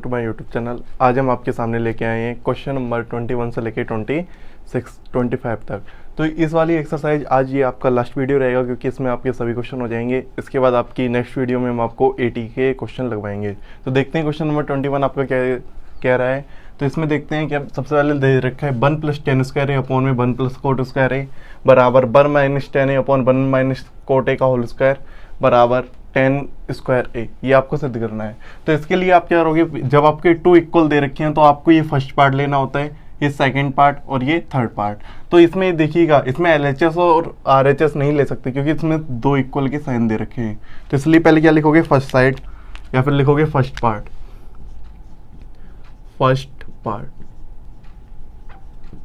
To my YouTube channel. आज हम आपके सामने लेके आए हैं क्वेश्चन नंबर 21 से लेके 25 तक। तो इस वाली एक्सरसाइज आज ये आपका लास्ट वीडियो रहेगा, क्योंकि इसमें आपके सभी क्वेश्चन हो जाएंगे। इसके बाद आपकी नेक्स्ट वीडियो में हम आपको 80 के क्वेश्चन लगवाएंगे। तो देखते हैं क्वेश्चन नंबर 21 आपका क्या कह रहा है। तो इसमें देखते हैं कि अब सबसे पहले दे रखा है 1 + tan स्क्वायर ए अपॉन में 1 + cot स्क्वायर ए बराबर 1 - tan ए अपॉन 1 - cot ए का होल स्क्वायर बराबर tan स्क्वायर ए। ये आपको सिद्ध करना है। तो इसके लिए आप क्या करोगे, जब आपके 2 इक्वल दे रखे हैं तो आपको ये फर्स्ट पार्ट लेना होता है, ये सेकंड पार्ट और ये थर्ड पार्ट। तो इसमें देखिएगा, इसमें LHS और RHS नहीं ले सकते, क्योंकि इसमें 2 इक्वल के साइन दे रखे हैं। तो इसलिए पहले क्या लिखोगे, फर्स्ट साइड या फिर लिखोगे फर्स्ट पार्ट।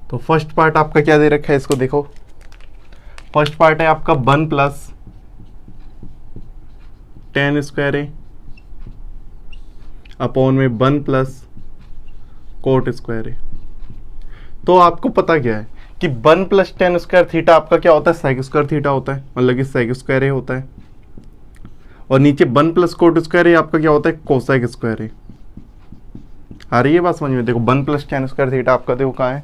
तो फर्स्ट पार्ट आपका क्या दे रखा है, इसको देखो। फर्स्ट पार्ट है आपका 1 + tan स्क्वायर ए अपॉन में 1 + cot स्क्वायर ए। तो आपको पता क्या है कि 1 + tan स्क्वायर थीटा आपका क्या होता है, sec स्क्वायर थीटा होता है, मतलब कि sec स्क्वायर ए होता है। और नीचे 1 + cot स्क्वायर ए आपका क्या होता है, cosec स्क्वायर ए। आ रही है बात समझ में। देखो 1 + tan स्क्वायर थीटा आपका देखो कहाँ है,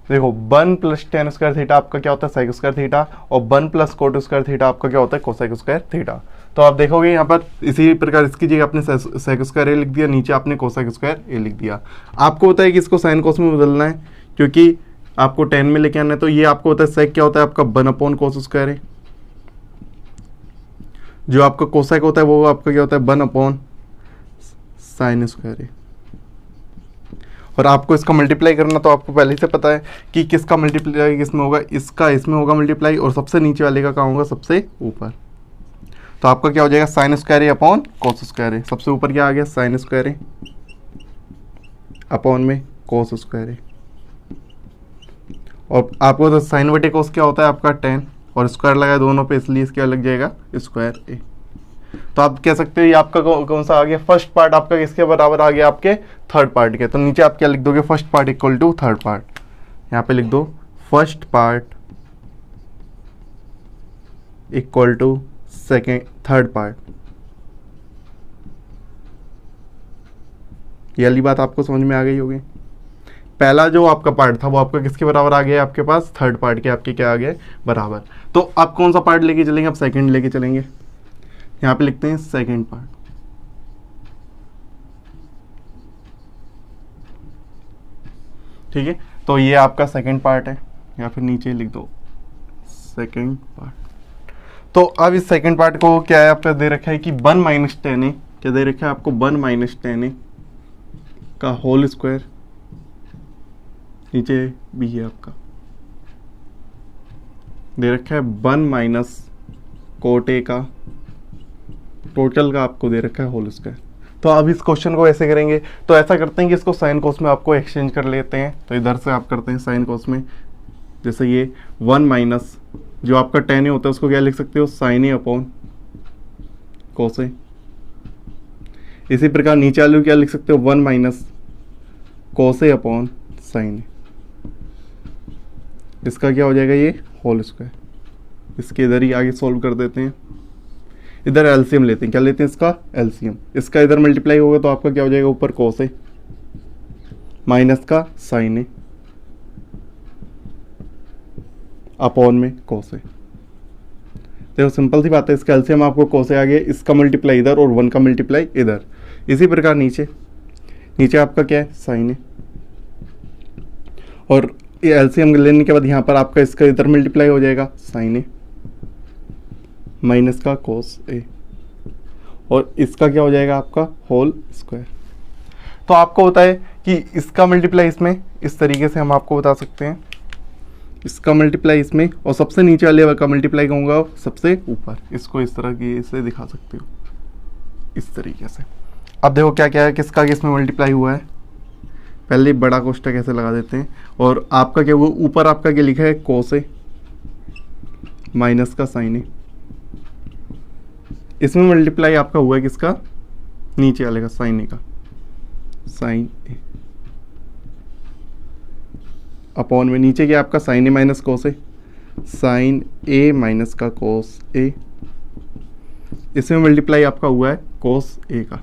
देखो 1 + tan स्क्वायर थीटा आपका क्या होता है, sec स्क्वायर थीटा, और 1 + cot स्क्वायर थीटा आपका क्या होता है, cosec स्क्वायर थीटा। तो आप देखोगे यहाँ पर इसी प्रकार इसकी जगह आपने sec स्क्वायर ए लिख दिया, नीचे आपने cosec स्क्वायर ए लिख दिया। आपको होता है कि इसको साइन कोस में बदलना है, क्योंकि आपको tan में लेके आना है। तो ये आपको होता है sec क्या होता है आपका 1 cos स्क्वायर ए, जो आपका cosec होता है वो आपका क्या होता है 1 sin स्क्वायर ए। और आपको इसका मल्टीप्लाई करना, तो आपको पहले से पता है कि किसका मल्टीप्लाई किसमें होगा, इसका इसमें होगा मल्टीप्लाई, और सबसे नीचे वाले का कहाँ होगा, सबसे ऊपर। तो आपका क्या हो जाएगा, साइन स्क्वायर ए अपॉन कोस स्क्वायर ए। सबसे ऊपर क्या आ गया, साइन स्क्वायर ए अपॉन में कोस स्क्वायर ए। और आपको तो साइन बटे कोस क्या होता है आपका tan, और स्क्वायर लगाया दोनों पे, इसलिए इसका लग जाएगा स्क्वायर ए। तो आप कह सकते हो ये आपका कौन सा आ गया, फर्स्ट पार्ट आपका किसके बराबर आ गया, आपके थर्ड पार्ट के। तो नीचे आप क्या लिख दोगे, first part equal to third part. यहाँ पे लिख दो first part equal to third part. ये वाली बात आपको समझ में आ गई होगी। पहला जो आपका पार्ट था वो आपका किसके बराबर आ गया, आपके पास थर्ड पार्ट के आपके क्या आ गए, बराबर। तो आप कौन सा पार्ट लेके चलेंगे, आप सेकंड लेके चलेंगे। यहाँ पे लिखते हैं सेकंड पार्ट। ठीक है, तो ये आपका सेकंड पार्ट है, या फिर नीचे लिख दो सेकंड पार्ट। तो अब इस सेकंड पार्ट को क्या है आपका दे रखा है कि 1 - tan ए, क्या दे रखा है आपको 1 - tan ए का होल स्क्वायर, नीचे भी है आपका दे रखा है 1 - cot ए का टोटल का आपको दे रखा है होल स्क्वायर। तो अब इस क्वेश्चन को ऐसे करेंगे, तो ऐसा करते हैं कि इसको साइन कोस में आपको एक्सचेंज कर लेते हैं। तो इधर से आप करते हैं साइन कोस में, जैसे ये 1 - जो आपका tan ए होता है उसको क्या लिख सकते हो, साइन ए अपॉन कोस ए। इसी प्रकार नीचे वाले क्या लिख सकते हो, 1 - cos ए अपॉन साइन ए। इसका क्या हो जाएगा, ये होल स्क्वायर। इसके इधर ही आगे सॉल्व कर देते हैं। इधर एलसीएम लेते हैं, क्या लेते हैं इसका एलसीएम। इसका इधर मल्टीप्लाई होगा तो आपका क्या हो जाएगा, ऊपर cos ए माइनस का साइन ए अपॉन में cos ए। देखो सिंपल सी बात है, इसका एलसीएम आपको cos ए आ गया, इसका मल्टीप्लाई इधर और 1 का मल्टीप्लाई इधर। इसी प्रकार नीचे आपका क्या है, साइन ए, और ये एलसीएम लेने के बाद यहाँ पर आपका इसका इधर मल्टीप्लाई हो जाएगा, साइन ए माइनस का cos ए, और इसका क्या हो जाएगा आपका होल स्क्वायर। तो आपको होता है कि इसका मल्टीप्लाई इसमें, इस तरीके से हम आपको बता सकते हैं, इसका मल्टीप्लाई इसमें, और सबसे नीचे वाले का मल्टीप्लाई कहूँगा सबसे ऊपर। इसको इस तरह की से दिखा सकते हो, इस तरीके से। अब देखो क्या क्या है, किसका किसमें मल्टीप्लाई हुआ है। पहले बड़ा कोष्ठक ऐसे लगा देते हैं, और आपका क्या वो ऊपर आपका क्या लिखा है, cos ए माइनस का साइन ए। इसमें मल्टीप्लाई आपका हुआ है किसका, नीचे वाले का, साइन ए का, साइन ए अपॉन में नीचे क्या आपका साइन ए माइनस cos ए, साइन ए माइनस का cos ए। इसमें मल्टीप्लाई आपका हुआ है cos ए का,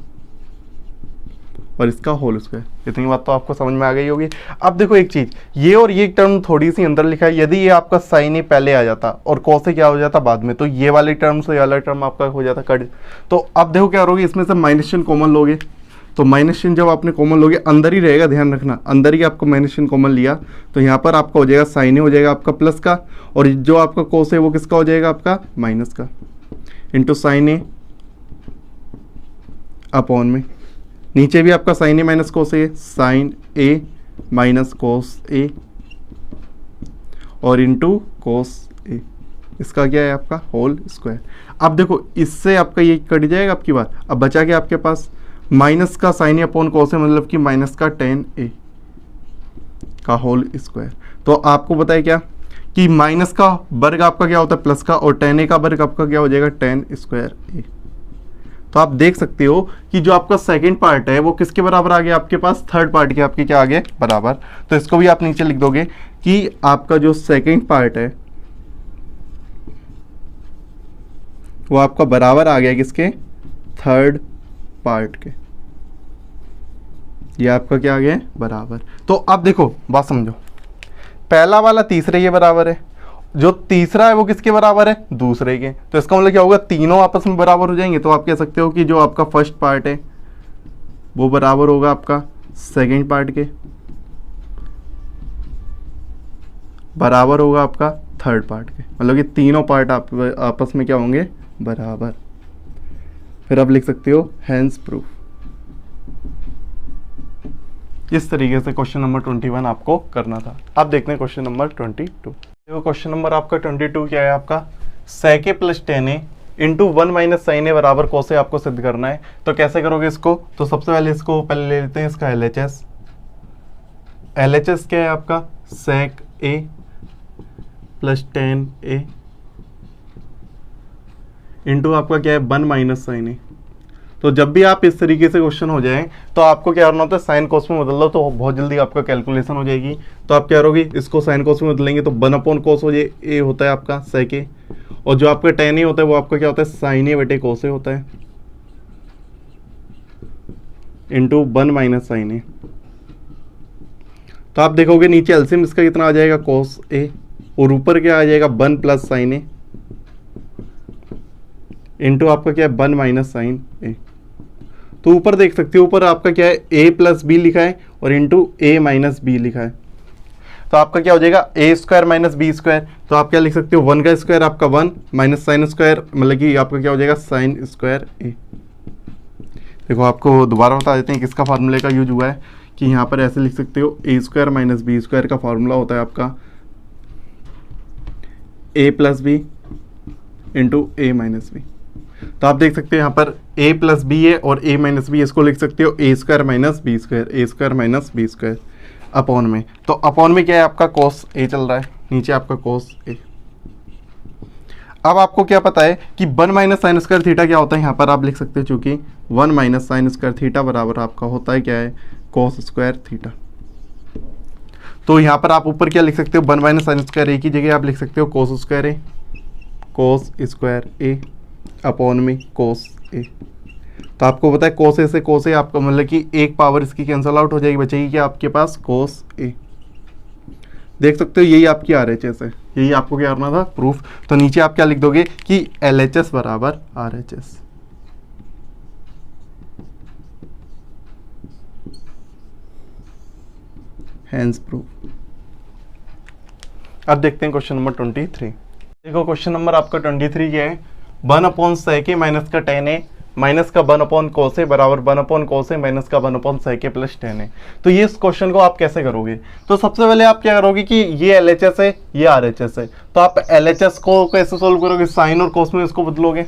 और इसका होल स्क्वायर। इतनी बात तो आपको समझ में आ गई होगी। अब देखो एक चीज़, ये और ये टर्म थोड़ी सी अंदर लिखा है, यदि ये आपका साइन ए पहले आ जाता और कॉस ए क्या हो जाता बाद में, तो ये वाली टर्म से ये वाला टर्म आपका हो जाता कट। तो अब देखो क्या करोगे, इसमें से माइनस चिन्ह कॉमन लोगे, तो माइनस चिन्ह जब आपने कॉमन लोगे अंदर ही रहेगा, ध्यान रखना अंदर ही आपको माइनस चिन्ह कॉमन लिया, तो यहाँ पर आपका हो जाएगा साइन ए हो जाएगा आपका प्लस का, और जो आपका कॉस है वो किसका हो जाएगा आपका माइनस का, इंटू साइन ए अपॉन में नीचे भी आपका साइन ए माइनस कोस ए, साइन ए माइनस कोस ए और इंटू कोस ए, इसका क्या है आपका होल स्क्वायर। अब देखो इससे आपका ये कट जाएगा आपकी बात। अब बचा क्या आपके पास, माइनस का साइन ए अपॉन कोस ए, मतलब कि माइनस का टेन ए का होल स्क्वायर। तो आपको पता है क्या कि माइनस का वर्ग आपका क्या होता है प्लस का, और टेन ए का वर्ग आपका क्या हो जाएगा टेन स्क्वायर ए। तो आप देख सकते हो कि जो आपका सेकंड पार्ट है वो किसके बराबर आ गया आपके पास, थर्ड पार्ट के आपके क्या आ गए बराबर। तो इसको भी आप नीचे लिख दोगे कि आपका जो सेकंड पार्ट है वो आपका बराबर आ गया किसके, थर्ड पार्ट के। ये आपका क्या आ गया बराबर। तो अब देखो बात समझो, पहला वाला तीसरे के बराबर है, जो तीसरा है वो किसके बराबर है दूसरे के। तो इसका मतलब क्या होगा, तीनों आपस में बराबर हो जाएंगे। तो आप कह सकते हो कि जो आपका फर्स्ट पार्ट है वो बराबर होगा आपका सेकंड पार्ट के, बराबर होगा आपका थर्ड पार्ट के, मतलब कि तीनों पार्ट आपस में क्या होंगे बराबर। फिर आप लिख सकते हो हेंस प्रूफ। इस तरीके से क्वेश्चन नंबर 21 आपको करना था। अब देखते हैं क्वेश्चन नंबर 22। देखो क्वेश्चन नंबर आपका 22 क्या है आपका, sec a plus tan a into 1 minus sine a बराबर cos ए आपको सिद्ध करना है। तो कैसे करोगे इसको, तो सबसे पहले इसको पहले ले लेते हैं इसका LHS। LHS क्या है आपका, sec a plus tan a into आपका क्या है 1 माइनस साइन ए। तो जब भी आप इस तरीके से क्वेश्चन हो जाए तो आपको क्या करना होता है, साइन कोस में बदल दो, तो बहुत जल्दी आपका कैलकुलेशन हो जाएगी। तो आप क्या करोगे, इसको साइन कोस में बदलेंगे तो 1 अपॉन कोस हो जाए, ए होता है आपका सेक ए, और जो आपका टेन ए होता है वो आपका क्या होता है साइन ए बटे कोस ए होता है, इंटू 1 माइनस साइन ए। तो आप देखोगे नीचे एलसीएम इसका कितना आ जाएगा कोस ए, और ऊपर क्या आ जाएगा 1 प्लस साइन ए, इंटू आपका क्या है 1 माइनस साइन ए। तो ऊपर देख सकते हो, ऊपर आपका क्या है a प्लस बी लिखा है और इंटू ए माइनस बी लिखा है। तो आपका क्या हो जाएगा A square minus B square. तो आप क्या लिख सकते हो 1 का स्क्वायर आपका 1 माइनस साइन स्क्वायर, मतलब कि आपका क्या हो जाएगा साइन स्क्वायर ए। देखो आपको दोबारा बता देते हैं किसका फार्मूले का यूज हुआ है, कि यहाँ पर ऐसे लिख सकते हो a square minus B square का फार्मूला होता है आपका ए प्लस बी इंटू ए माइनस बी। तो आप देख सकते हो यहाँ पर a प्लस बी है और a माइनस बी, इसको लिख सकते हो a square minus B square, a square minus B square upon में। तो अपॉन में क्या है आपका cos a चल रहा है, नीचे आपका cos a। अब आपको क्या पता है कि 1 माइनस साइन स्क्वायर थीटा क्या होता है, यहाँ पर आप लिख सकते हो चूंकि 1 माइनस साइन स्क्वायर थीटा बराबर आपका होता है क्या है cos स्क्वायर थीटा। तो यहाँ पर आप ऊपर क्या लिख सकते हो 1 माइनस साइन स्क्वायर ए की जगह आप लिख सकते हो cos स्क्वायर ए, cos स्क्वायर ए अपॉन में cos ए। तो आपको पता है cos ए से cos ए आपका मतलब कि एक पावर इसकी कैंसल आउट हो जाएगी, बचेगी क्या आपके पास cos ए। देख सकते हो यही आपकी RHS है, यही आपको क्या करना था प्रूफ। तो नीचे आप क्या लिख दोगे कि LHS बराबर RHS। Hence proof. अब देखते हैं क्वेश्चन नंबर 23। देखो क्वेश्चन नंबर आपका 23 क्या है, 1 अपॉन सेक ए माइनस का टेन ए माइनस का 1 अपॉन कोस ए बराबर 1 अपॉन कोस ए माइनस का 1 अपॉन सेक ए प्लस टेन ए। तो ये इस क्वेश्चन को आप कैसे करोगे, तो सबसे पहले आप क्या करोगे कि ये LHS है ये RHS है, तो आप LHS को कैसे सोल्व करोगे, साइन और कोस में इसको बदलोगे,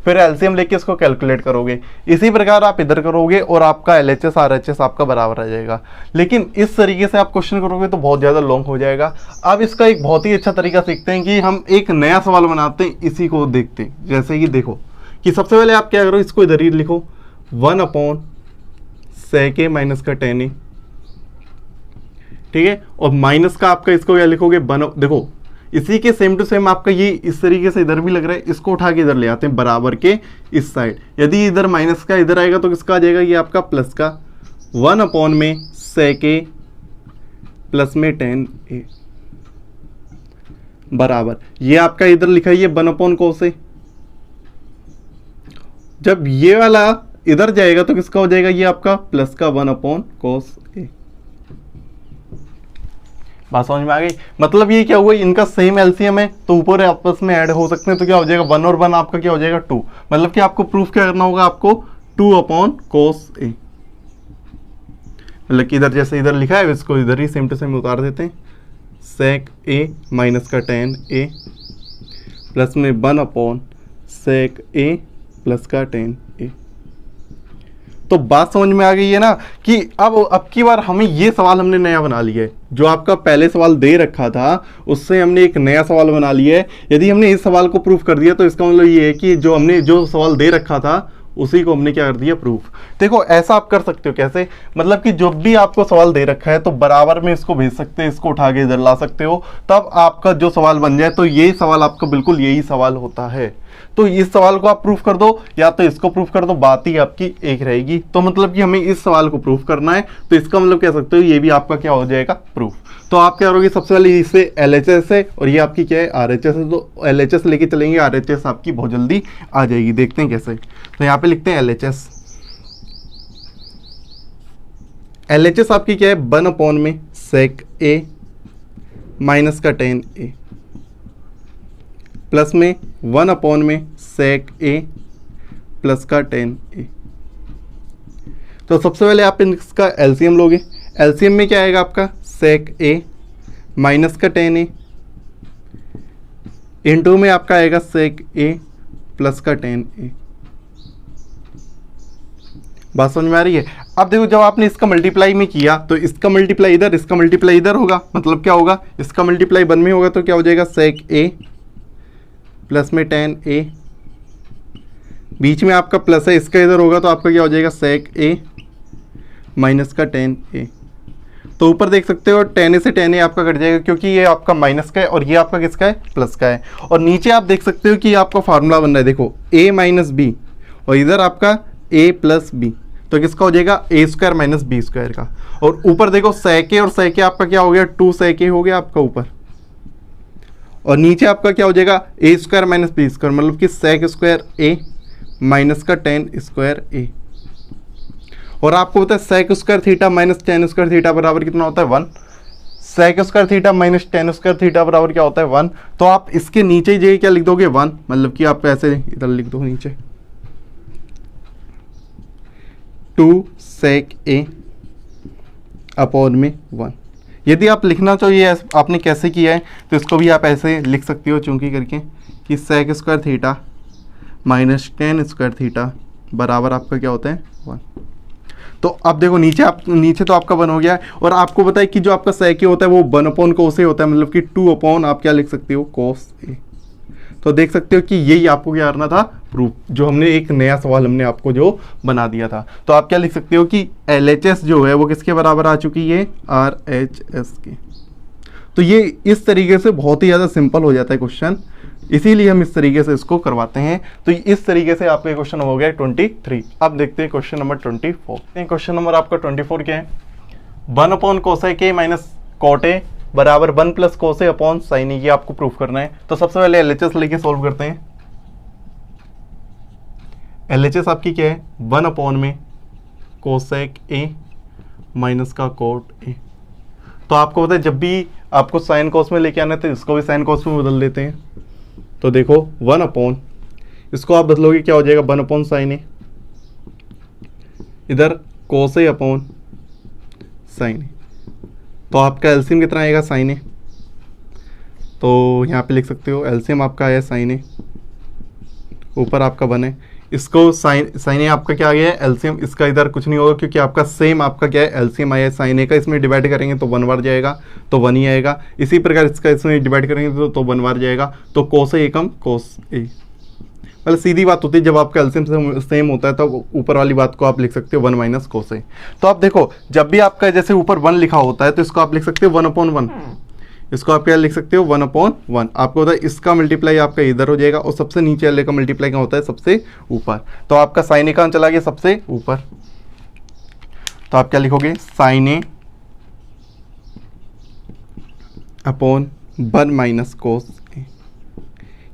फिर एलसीएम लेके इसको कैलकुलेट करोगे। इसी प्रकार आप इधर करोगे और आपका LHS RHS आपका बराबर आ जाएगा। लेकिन इस तरीके से आप क्वेश्चन करोगे तो बहुत ज़्यादा लॉन्ग हो जाएगा। अब इसका एक बहुत ही अच्छा तरीका सीखते हैं कि हम एक नया सवाल बनाते हैं, इसी को देखते हैं। जैसे कि देखो कि सबसे पहले आप क्या करो, इसको इधर ही लिखो 1 अपॉन सेक ए माइनस का टेन ए, ठीक है, और माइनस का आपका इसको क्या लिखोगे देखो इसी के सेम टू सेम आपका ये इस तरीके से इधर भी लग रहा है, इसको उठा के इधर ले आते हैं बराबर के इस साइड। यदि इधर माइनस का इधर आएगा तो किसका आ जाएगा, ये आपका प्लस का 1 अपॉन में sec a प्लस में tan a बराबर, ये आपका इधर लिखा है ये 1 अपॉन कोस ए। जब ये वाला इधर जाएगा तो किसका हो जाएगा, ये आपका प्लस का 1 अपॉन कोस ए। बात समझ में आ गई? मतलब ये क्या हुआ, इनका सेम एलसीएम है तो ऊपर आपस में ऐड हो सकते हैं, तो क्या हो जाएगा 1 और 1 आपका क्या हो जाएगा 2। मतलब कि आपको प्रूफ क्या करना होगा, आपको 2 अपॉन कोस ए। मतलब कि इधर जैसे इधर लिखा है इसको इधर ही सेम टू सेम उतार देते हैं, सेक ए माइनस का tan ए प्लस में 1 अपॉन सेक ए प्लस का tan ए। तो बात समझ में आ गई है ना कि अब की बार हमें ये सवाल हमने नया बना लिया है। जो आपका पहले सवाल दे रखा था उससे हमने एक नया सवाल बना लिया है। यदि हमने इस सवाल को प्रूफ कर दिया तो इसका मतलब ये है कि जो सवाल दे रखा था उसी को हमने क्या कर दिया, प्रूफ। देखो ऐसा आप कर सकते हो कैसे, मतलब कि जब भी आपको सवाल दे रखा है तो बराबर में इसको भेज सकते हैं, इसको उठा के इधर ला सकते हो, तब आपका जो सवाल बन जाए तो यही सवाल आपका बिल्कुल यही सवाल होता है। तो इस सवाल को आप प्रूफ कर दो या तो इसको प्रूफ कर दो, बात ही आपकी एक रहेगी। तो मतलब कि हमें इस सवाल को प्रूफ करना है तो इसका मतलब कह सकते हो ये भी आपका क्या हो जाएगा, प्रूफ। तो आप क्या करोगे, सबसे पहले इससे LHS है और ये आपकी क्या है, RHS है। तो LHS लेके चलेंगे, RHS आपकी बहुत जल्दी आ जाएगी। देखते हैं कैसे। तो यहाँ पे लिखते हैं LHS। LHS आपकी क्या है, 1 अपॉन में सेक ए माइनस का tan ए प्लस में 1 अपॉन में सेक ए प्लस का tan ए। तो सबसे पहले आप इसका एलसीएम लोगे। एलसीएम में क्या आएगा आपका, सेक ए माइनस का tan ए इंटू में आपका आएगा सेक ए प्लस का tan ए। बात समझ में आ रही है? अब देखो जब आपने इसका मल्टीप्लाई में किया तो इसका मल्टीप्लाई इधर, इसका मल्टीप्लाई इधर होगा। मतलब क्या होगा, इसका मल्टीप्लाई 1 में होगा तो क्या हो जाएगा, सेक ए प्लस में tan ए, बीच में आपका प्लस है, इसका इधर होगा तो आपका क्या हो जाएगा, सेक ए माइनस का tan ए। तो ऊपर देख सकते हो tan ए से tan ए आपका कट जाएगा क्योंकि ये आपका माइनस का है और ये आपका किसका है, प्लस का है। और नीचे आप देख सकते हो कि आपका फार्मूला बन रहा है, देखो a माइनस बी और इधर आपका a प्लस बी, तो किसका हो जाएगा, A square minus B square का। और ऊपर देखो सेक ए और सेक ए आपका क्या हो गया, 2 सेक ए हो गया आपका ऊपर, और नीचे आपका क्या हो जाएगा, A square minus B square, मतलब कि सेक स्क्वायर ए माइनस का tan स्क्वायर ए। और आपको पता है sec square theta minus tan square theta बराबर कितना होता है, 1। Sec square theta minus tan square theta बराबर क्या होता है, 1। तो आप इसके नीचे ही जगह क्या लिख दोगे, 1। मतलब कि आप ऐसे इधर लिख दो नीचे 2 सेक ए अपॉन में 1। यदि आप लिखना चाहिए आपने कैसे किया है तो इसको भी आप ऐसे लिख सकते हो चूंकि करके कि sec square theta minus tan square theta बराबर आपका क्या होता है, 1। तो अब देखो नीचे तो आपका 1 हो गया है। और आपको पता है कि जो आपका सेक ए होता है वो 1 अपॉन कोस ए होता है, मतलब कि 2 अपॉन आप क्या लिख सकते हो, कोस ए। तो देख सकते हो कि यही आपको क्या करना था, प्रूफ। जो हमने एक नया सवाल हमने आपको जो बना दिया था। तो आप क्या लिख सकते हो कि LHS जो है वो किसके बराबर आ चुकी है, RHS के। तो ये इस तरीके से बहुत ही ज़्यादा सिंपल हो जाता है क्वेश्चन, इसीलिए हम इस तरीके से इसको करवाते हैं। तो इस तरीके से आपका क्वेश्चन हो गया 23। अब देखते हैं क्वेश्चन नंबर 24। क्वेश्चन नंबर आपका 24 क्या है, 1 upon cosec A minus cot A बराबर 1 plus cos A upon sine A. ये आपको प्रूफ करना है। तो सबसे पहले LHS लेके सॉल्व करते हैं। LHS आपकी क्या है, 1 अपॉन में कोसेक ए माइनस का कॉट ए। तो आपको पता है जब भी आपको साइन कोस में लेके आना है तो इसको भी साइन कोस में बदल देते हैं। तो देखो 1 अपॉन, इसको आप बदलोगे क्या हो जाएगा, 1 अपॉन साइन ए, इधर कोस ए अपॉन साइन ए। तो आपका एलसीएम कितना आएगा, साइन ए। तो यहाँ पे लिख सकते हो एलसीएम आपका है साइन ए, ऊपर आपका 1 है। इसको साइन ए आपका क्या आ गया है, एलसीएम। इसका इधर कुछ नहीं होगा क्योंकि आपका सेम आपका क्या है, एलसीएम आया है साइन ए का। इसमें डिवाइड करेंगे तो 1 बार जाएगा तो 1 ही आएगा। इसी प्रकार इसका इसमें डिवाइड करेंगे तो 1 बार जाएगा। तो कोस ए कम कोस ए, मतलब सीधी बात होती है जब आपका एलसीएम सेम होता है तो ऊपर वाली बात को आप लिख सकते हो 1 माइनस कोस ए। तो आप देखो जब भी आपका जैसे ऊपर 1 लिखा होता है तो इसको आप लिख सकते हो 1 अपॉन 1। इसको आप क्या लिख सकते हो, 1 अपॉन 1। आपको होता है इसका मल्टीप्लाई आपका इधर हो जाएगा और सबसे नीचे वाले का मल्टीप्लाई क्या होता है, सबसे ऊपर। तो आपका साइन ए कहाँ चला गया, सबसे ऊपर। तो आप क्या लिखोगे, साइन ए अपॉन 1 माइनस कोस ए।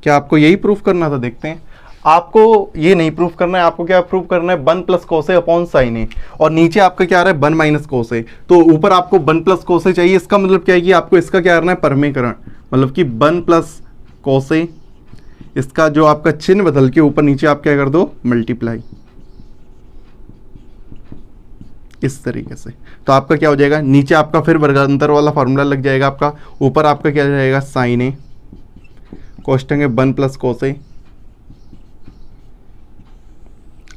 क्या आपको यही प्रूफ करना था? देखते हैं। आपको ये नहीं प्रूफ करना है, आपको क्या प्रूफ करना है, 1 plus cos A upon sine ए, और नीचे आपका क्या आ रहा है, 1 माइनस कोस ए। तो ऊपर आपको 1 प्लस कोस ए चाहिए, इसका मतलब क्या है कि आपको इसका क्या करना है, परमीकरण, मतलब कि 1 प्लस कोस ए, इसका जो आपका चिन्ह बदल के ऊपर नीचे आप क्या कर दो, मल्टीप्लाई, इस तरीके से। तो आपका क्या हो जाएगा, नीचे आपका फिर वर्गांतर वाला फॉर्मूला लग जाएगा आपका, ऊपर आपका क्या रहेगा, साइन ए कोष्टक है 1 प्लस कोस ए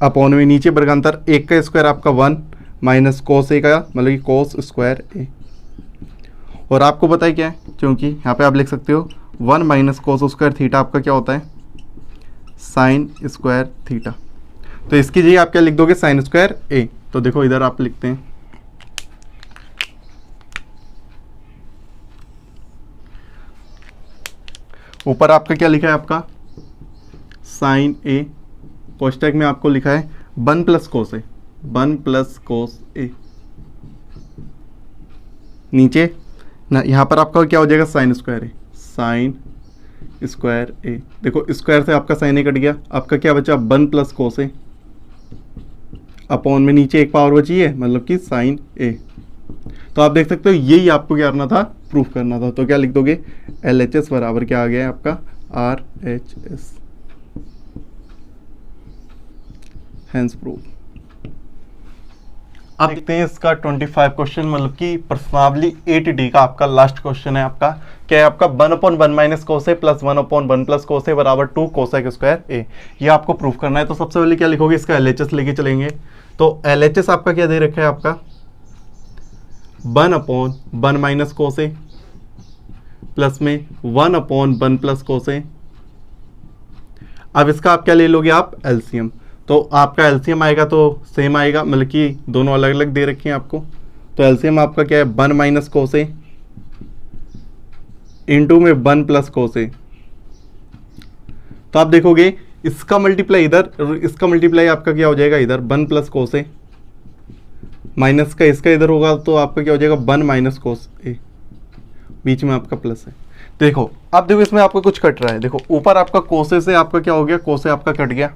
अपॉन में नीचे वर्गांतर 1 का स्क्वायर आपका 1 माइनस कोस ए का, मतलब कि कोस स्क्वायर ए। और आपको पता है क्या है, क्योंकि यहाँ पे आप लिख सकते हो 1 माइनस कोस स्क्वायर थीटा आपका क्या होता है, साइन स्क्वायर थीटा। तो इसकी जगह आप क्या लिख दोगे, साइन स्क्वायर ए। तो देखो इधर आप लिखते हैं, ऊपर आपका क्या लिखा है, आपका साइन ए, कोष्टक में आपको लिखा है 1 प्लस कोस ए, 1 प्लस कोस ए, नीचे ना यहाँ पर आपका क्या हो जाएगा, साइन स्क्वायर ए, साइन स्क्वायर ए। देखो स्क्वायर से आपका साइन ए कट गया, आपका क्या बचा, 1 प्लस कोस ए अपॉन में नीचे एक पावर बची है, मतलब कि साइन ए। तो आप देख सकते हो यही आपको क्या करना था, प्रूफ करना था। तो क्या लिख दोगे, LHS बराबर क्या आ गया है आपका, RHS, हेंस प्रूफ। अब देखते हैं इसका 25 क्वेश्चन, मतलब कि प्रश्नावली 8D का आपका लास्ट क्वेश्चन है आपका। क्या है आपका, 1/1 माइनस कोस ए प्लस 1/1 प्लस कोस ए बराबर 2 कोसेक स्क्वायर ए। ये आपको प्रूफ करना है। तो सबसे पहले क्या लिखोगे, इसका LHS लेके चलेंगे। तो LHS आपका क्या दे रखा है, आपका 1/1 माइनस कोस ए प्लस में 1/1 प्लस कोस ए। अब इसका आप क्या ले लोगे, आप LCM। तो आपका LCM आएगा तो सेम आएगा, मतलब कि दोनों अलग अलग दे रखे हैं आपको। तो LCM आपका क्या है, 1 माइनस कोस ए इंटू में 1 प्लस कोस ए। तो आप देखोगे इसका मल्टीप्लाई इधर, इसका मल्टीप्लाई आपका क्या हो जाएगा इधर, 1 प्लस कोस ए, माइनस का इसका इधर होगा तो आपका क्या हो जाएगा, 1 माइनस कोस ए, बीच में आपका प्लस है। देखो अब देखो इसमें आपका कुछ कट रहा है। देखो ऊपर आपका कोसे से आपका क्या हो गया, कोसे आपका कट गया,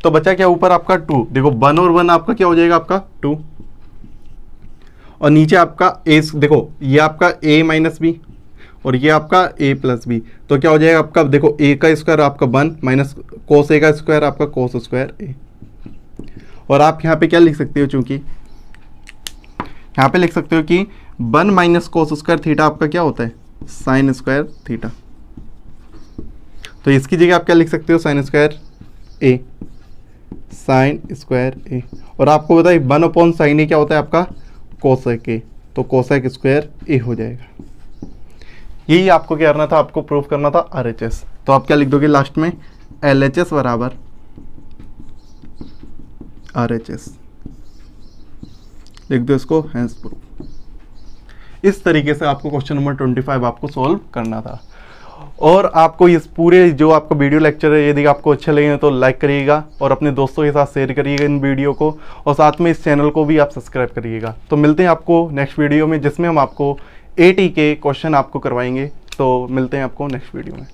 तो बचा क्या ऊपर आपका 2। देखो 1 और 1 आपका क्या हो जाएगा, आपका 2, और नीचे आपका a, देखो ये आपका a माइनस बी और ये आपका a प्लस बी। तो क्या हो जाएगा आपका, देखो a का स्क्वायर आपका 1 माइनस कोस a का स्क्वायर आपका कोस स्क्वायर a। और आप यहाँ पे क्या लिख सकते हो, चूंकि यहाँ पे लिख सकते हो कि 1 माइनस कोस स्क्वायर थीटा आपका क्या होता है, साइन स्क्वायर थीटा। तो इसकी जगह आप क्या लिख सकते हो, sine square A, sine square A. और आपको बताइए 1/sin ए क्या होता है आपका, कोसेक ए। तो कोसेक स्क्वायर ए हो जाएगा। यही आपको क्या करना था, आपको प्रूफ करना था RHS। तो आप क्या लिख दोगे लास्ट में, LHS बराबर RHS लिख दो इसको, हेंस प्रूफ। इस तरीके से आपको क्वेश्चन नंबर 25 आपको सॉल्व करना था। और आपको इस पूरे जो आपका वीडियो लेक्चर है, यदि आपको अच्छे लगे तो लाइक करिएगा और अपने दोस्तों के साथ शेयर करिएगा इन वीडियो को, और साथ में इस चैनल को भी आप सब्सक्राइब करिएगा। तो मिलते हैं आपको नेक्स्ट वीडियो में, जिसमें हम आपको AT के क्वेश्चन आपको करवाएंगे। तो मिलते हैं आपको नेक्स्ट वीडियो में।